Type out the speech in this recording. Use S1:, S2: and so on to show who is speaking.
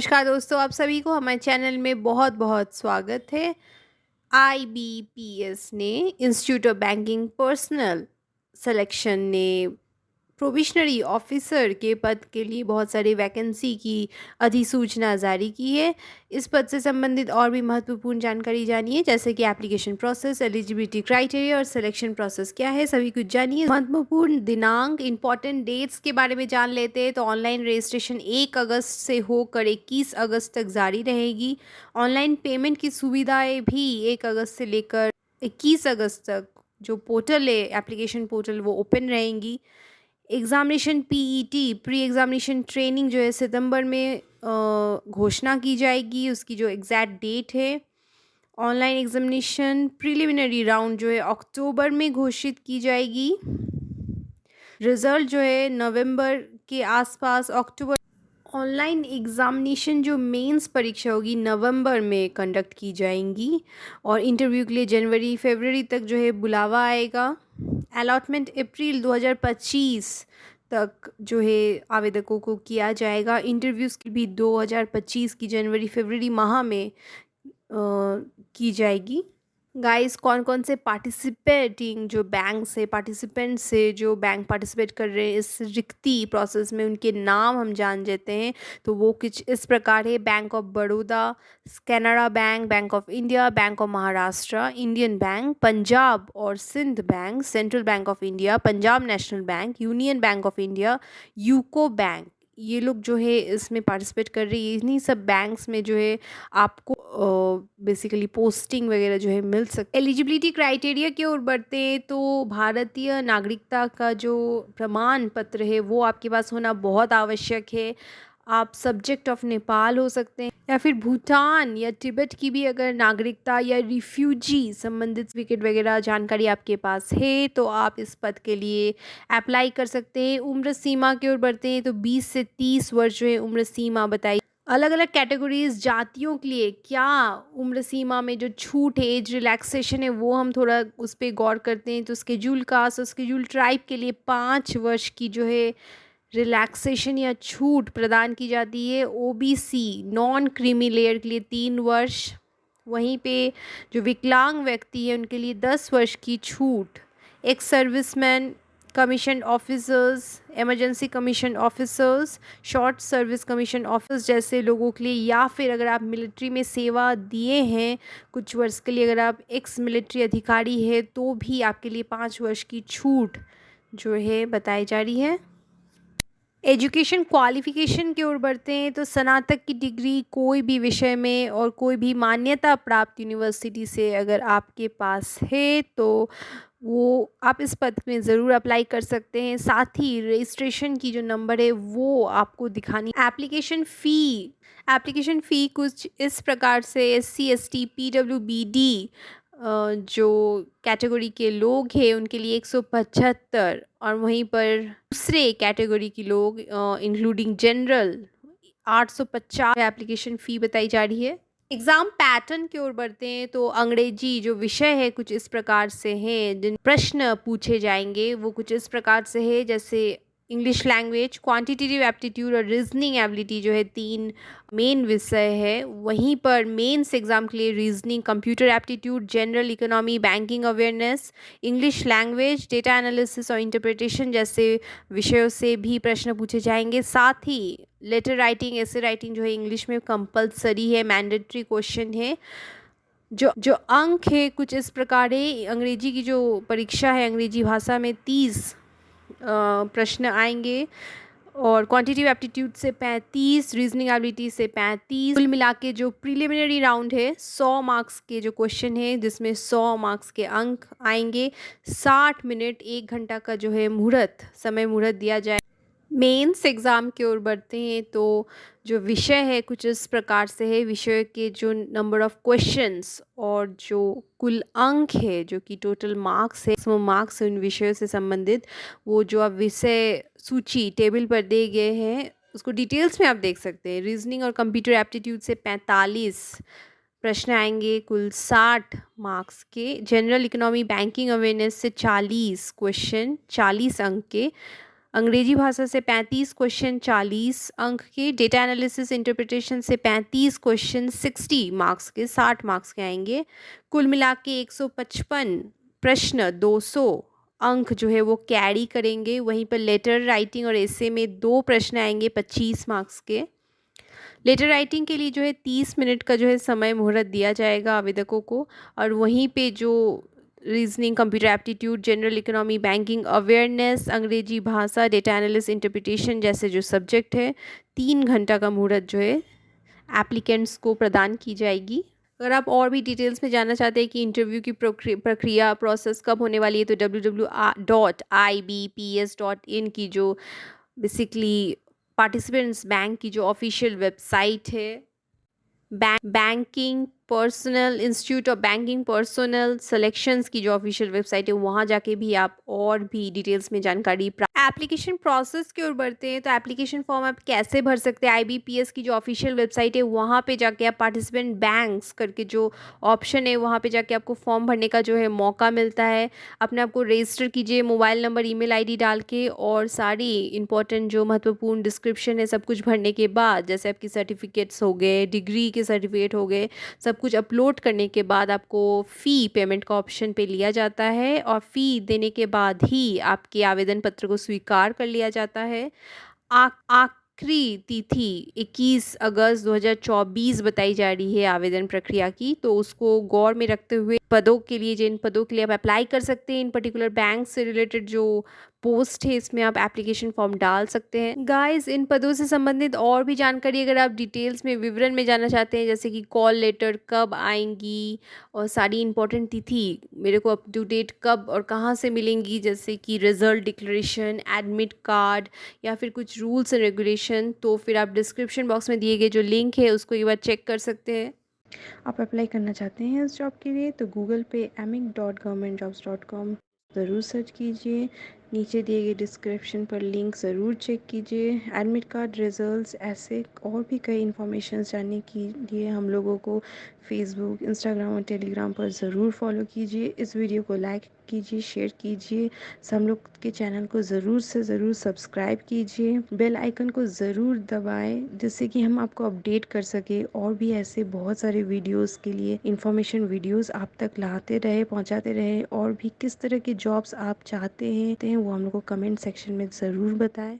S1: नमस्कार दोस्तों, आप सभी को हमारे चैनल में बहुत बहुत स्वागत है। आईबीपीएस ने institute of banking personal selection ने प्रोबेशनरी ऑफिसर के पद के लिए बहुत सारी वैकेंसी की अधिसूचना जारी की है। इस पद से संबंधित और भी महत्वपूर्ण जानकारी जानिए, जैसे कि एप्लीकेशन प्रोसेस, एलिजिबिलिटी क्राइटेरिया और सिलेक्शन प्रोसेस क्या है, सभी कुछ जानिए। महत्वपूर्ण दिनांक, इंपॉर्टेंट डेट्स के बारे में जान लेते हैं। तो ऑनलाइन रजिस्ट्रेशन 1 अगस्त से होकर 21 अगस्त तक जारी रहेगी। ऑनलाइन पेमेंट की सुविधाएं भी 1 अगस्त से लेकर 21 अगस्त तक जो पोर्टल है, एप्लीकेशन पोर्टल, वो ओपन रहेंगी। Examination PET, pre examination training जो है सितंबर में घोषणा की जाएगी, उसकी जो एग्जैक्ट डेट है। ऑनलाइन एग्ज़ामिनेशन प्रीलिमिनरी राउंड जो है अक्टूबर में घोषित की जाएगी। रिज़ल्ट जो है नवंबर के आसपास, अक्टूबर। ऑनलाइन एग्ज़ामिनेशन जो मेंस परीक्षा होगी नवंबर में कंडक्ट की जाएंगी और इंटरव्यू के लिए जनवरी फरवरी तक जो है बुलावा आएगा। अलॉटमेंट अप्रैल 2025 तक जो है आवेदकों को किया जाएगा। इंटरव्यूज़ की भी 2025 की जनवरी फरवरी माह में की जाएगी। गाइस, कौन कौन से पार्टिसिपेटिंग जो बैंक से पार्टिसिपेंट से जो बैंक पार्टिसिपेट कर रहे हैं इस रिक्ति प्रोसेस में, उनके नाम हम जान लेते हैं। तो वो कुछ इस प्रकार है: Bank of Baroda, Canara Bank, Bank of India, Bank of Maharashtra, Indian Bank, Punjab और Sind Bank, Central Bank of India, Punjab National Bank, Union Bank of India, UCO Bank. ये लोग जो है इसमें पार्टिसिपेट कर रही है। इन्हीं सब बैंक्स में जो है आपको बेसिकली पोस्टिंग वगैरह जो है मिल सकती। एलिजिबिलिटी क्राइटेरिया की ओर बढ़ते हैं तो भारतीय नागरिकता का जो प्रमाण पत्र है वो आपके पास होना बहुत आवश्यक है। आप सब्जेक्ट ऑफ नेपाल हो सकते हैं या फिर भूटान या तिब्बत की भी अगर नागरिकता या रिफ्यूजी संबंधित विकेट वगैरह जानकारी आपके पास है तो आप इस पद के लिए अप्लाई कर सकते हैं। उम्र सीमा की ओर बढ़ते हैं तो 20 से 30 वर्ष जो है उम्र सीमा बताई। अलग अलग कैटेगरीज जातियों के लिए क्या उम्र सीमा में जो छूट है, एज रिलैक्सेशन है, वो हम थोड़ा उस पर गौर करते हैं। तो स्केड्यूल कास्ट और स्केड्यूल ट्राइब के लिए 5 वर्ष की जो है रिलैक्सेशन या छूट प्रदान की जाती है। ओबीसी नॉन क्रीमी लेयर के लिए 3 वर्ष। वहीं पे जो विकलांग व्यक्ति है उनके लिए 10 वर्ष की छूट। Ex serviceman, commission officers, emergency commission officers, short service commission officers जैसे लोगों के लिए, या फिर अगर आप मिलिट्री में सेवा दिए हैं कुछ वर्ष के लिए, अगर आप एक्स मिलिट्री अधिकारी है तो भी आपके लिए 5 वर्ष की छूट जो है बताई जा रही है। एजुकेशन क्वालिफिकेशन की ओर बढ़ते हैं तो स्नातक की डिग्री कोई भी विषय में और कोई भी मान्यता प्राप्त यूनिवर्सिटी से अगर आपके पास है तो वो आप इस पद में ज़रूर अप्लाई कर सकते हैं। साथ ही रजिस्ट्रेशन की जो नंबर है वो आपको दिखानी। एप्लीकेशन फ़ी कुछ इस प्रकार से: SC ST PWBD जो कैटेगरी के लोग हैं उनके लिए 175, और वहीं पर दूसरे कैटेगरी के लोग इंक्लूडिंग जनरल 850 एप्लीकेशन फ़ी बताई जा रही है। एग्ज़ाम पैटर्न की ओर बढ़ते हैं तो अंग्रेजी जो विषय है कुछ इस प्रकार से है। जिन प्रश्न पूछे जाएंगे वो कुछ इस प्रकार से है, जैसे इंग्लिश लैंग्वेज, क्वांटिटेटिव एप्टीट्यूड और रीजनिंग एबिलिटी जो है 3 मेन विषय है। वहीं पर मेंस एग्ज़ाम के लिए reasoning, computer aptitude, general economy, banking awareness, English language, data analysis और इंटरप्रिटेशन जैसे विषयों से भी प्रश्न पूछे जाएंगे। साथ ही लेटर राइटिंग, ऐसे राइटिंग जो है इंग्लिश में कंपलसरी है, मैंडेटरी क्वेश्चन है। जो अंक है कुछ इस प्रकार है: अंग्रेजी की जो परीक्षा है अंग्रेजी भाषा में 30 प्रश्न आएंगे और क्वांटिटेटिव एप्टीट्यूड से 35, रीजनिंग एबिलिटी से 35। कुल मिला के जो प्रीलिमिनरी राउंड है 100 मार्क्स के जो क्वेश्चन है जिसमें 100 मार्क्स के अंक आएंगे। 60 मिनट 1 घंटा का जो है समय मुहूर्त दिया जाए। मेंस एग्ज़ाम की ओर बढ़ते हैं तो जो विषय है कुछ इस प्रकार से है: विषय के जो नंबर ऑफ क्वेश्चंस और जो कुल अंक है जो कि टोटल मार्क्स है, मार्क्स उन विषयों से संबंधित, वो जो आप विषय सूची टेबल पर दिए गए हैं उसको डिटेल्स में आप देख सकते हैं। रीजनिंग और कंप्यूटर एप्टीट्यूड से 45 प्रश्न आएंगे कुल 60 मार्क्स के। जनरल इकोनॉमी, बैंकिंग अवेयरनेस से 40 क्वेश्चन 40 अंक के। अंग्रेजी भाषा से 35 क्वेश्चन 40 अंक के, डेटा एनालिसिस इंटरप्रिटेशन से 35 क्वेश्चन 60 मार्क्स के, 60 मार्क्स के आएंगे। कुल मिला के 155 प्रश्न 200 अंक जो है वो कैरी करेंगे। वहीं पर लेटर राइटिंग और एसे में 2 प्रश्न आएंगे 25 मार्क्स के। लेटर राइटिंग के लिए जो है 30 मिनट का जो है समय मुहूर्त दिया जाएगा आवेदकों को, और वहीं पे जो reasoning, computer aptitude, general economy, banking awareness, अंग्रेजी भाषा, डेटा एनालिसिस, इंटरप्रिटेशन जैसे जो सब्जेक्ट है 3 घंटा का मुहूर्त जो है एप्लीकेंट्स को प्रदान की जाएगी। अगर आप और भी डिटेल्स में जानना चाहते हैं कि इंटरव्यू की प्रक्रिया प्रोसेस कब होने वाली है, तो www.ibps.in की जो बेसिकली पार्टिसिपेंट्स बैंक की जो ऑफिशियल वेबसाइट है, banking personal institute of banking personal selections की जो ऑफिशियल वेबसाइट है, वहाँ जाके भी आप और भी डिटेल्स में जानकारी एप्लीकेशन प्रोसेस की ओर बढ़ते हैं। तो एप्लीकेशन फॉर्म आप कैसे भर सकते हैं, आईबीपीएस की जो ऑफिशियल वेबसाइट है वहाँ पे जाके आप पार्टिसिपेंट बैंक्स करके जो ऑप्शन है वहाँ पे जाके आपको फॉर्म भरने का जो है मौका मिलता है। अपने आप को रजिस्टर कीजिए मोबाइल नंबर, ईमेल आईडी डाल के, और सारी इंपॉर्टेंट जो महत्वपूर्ण डिस्क्रिप्शन है सब कुछ भरने के बाद, जैसे आपकी सर्टिफिकेट्स हो गए, डिग्री के सर्टिफिकेट हो गए, सब कुछ अपलोड करने के बाद आपको फ़ी पेमेंट का ऑप्शन पे लिया जाता है, और फ़ी देने के बाद ही आपके आवेदन पत्र को स्वीकार कर लिया जाता है। आखिरी तिथि 21 अगस्त 2024 बताई जा रही है आवेदन प्रक्रिया की, तो उसको गौर में रखते हुए पदों के लिए, जिन पदों के लिए आप अप्लाई कर सकते हैं, इन पर्टिकुलर बैंक से रिलेटेड जो पोस्ट है इसमें आप एप्लीकेशन फॉर्म डाल सकते हैं। गाइस, इन पदों से संबंधित और भी जानकारी अगर आप डिटेल्स में, विवरण में जानना चाहते हैं, जैसे कि कॉल लेटर कब आएंगी और सारी इंपॉर्टेंट तिथि मेरे को अप टू डेट कब और कहाँ से मिलेंगी, जैसे कि रिजल्ट डिक्लेरेशन, एडमिट कार्ड, या फिर कुछ रूल्स एंड रेगुलेशन, तो फिर आप डिस्क्रिप्शन बॉक्स में दिए गए जो लिंक है उसको एक बार चेक कर सकते हैं।
S2: आप अप्लाई करना चाहते हैं इस जॉब के लिए तो गूगल पे amic.governmentjobs.com ज़रूर सर्च कीजिए। नीचे दिए गए डिस्क्रिप्शन पर लिंक ज़रूर चेक कीजिए। एडमिट कार्ड, रिजल्ट्स, ऐसे और भी कई इन्फॉर्मेशन जानने के लिए हम लोगों को फेसबुक, इंस्टाग्राम और टेलीग्राम पर ज़रूर फॉलो कीजिए। इस वीडियो को लाइक कीजिए, शेयर कीजिए, हम लोग के चैनल को ज़रूर से ज़रूर सब्सक्राइब कीजिए, बेल आइकन को ज़रूर दबाएं जिससे कि हम आपको अपडेट कर सके, और भी ऐसे बहुत सारे वीडियोस के लिए इंफॉर्मेशन वीडियोस आप तक लाते रहे, पहुंचाते रहे। और भी किस तरह के जॉब्स आप चाहते हैं वो हम लोग को कमेंट सेक्शन में ज़रूर बताएं।